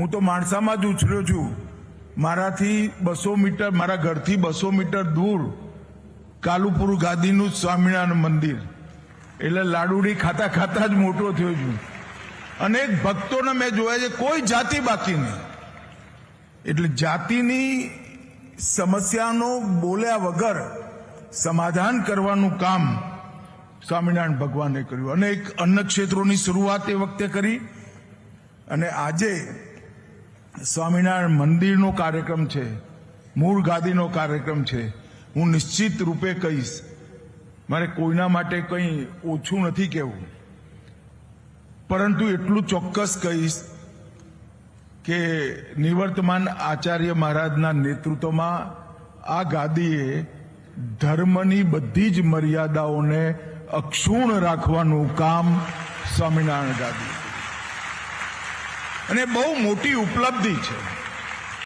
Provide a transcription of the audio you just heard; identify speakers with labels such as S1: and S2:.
S1: હું તો માણસામાં જ ઉછર્યો છું. મારાથી 200 મીટર, મારા ઘરથી 200 મીટર દૂર કાલુપુર ગાદીનું જ સ્વામિનારાયણ મંદિર. એટલે લાડુડી ખાતા ખાતા જ મોટો થયો છું. અનેક ભક્તોને મેં જોયા છે, કોઈ જાતિ બાકી નહીં. એટલે જાતિની સમસ્યાનો બોલ્યા વગર સમાધાન કરવાનું કામ સ્વામિનારાયણ ભગવાને કર્યું. અને એક અન્ન ક્ષેત્રોની શરૂઆત એ વખતે કરી. અને આજે સ્વામિનારાયણ મંદિરનો કાર્યક્રમ છે, મૂળ ગાદીનો કાર્યક્રમ છે. હું નિશ્ચિત રૂપે કહીશ, મારે કોઈના માટે કંઈ ઓછું નથી કહેવું, પરંતુ એટલું ચોક્કસ કહીશ કે નિવર્તમાન આચાર્ય મહારાજના નેતૃત્વમાં આ ગાદીએ ધર્મની બધી જ મર્યાદાઓને અક્ષુણ્ણ રાખવાનું કામ સ્વામિનારાયણ ગાદી, અને બહુ મોટી ઉપલબ્ધિ છે.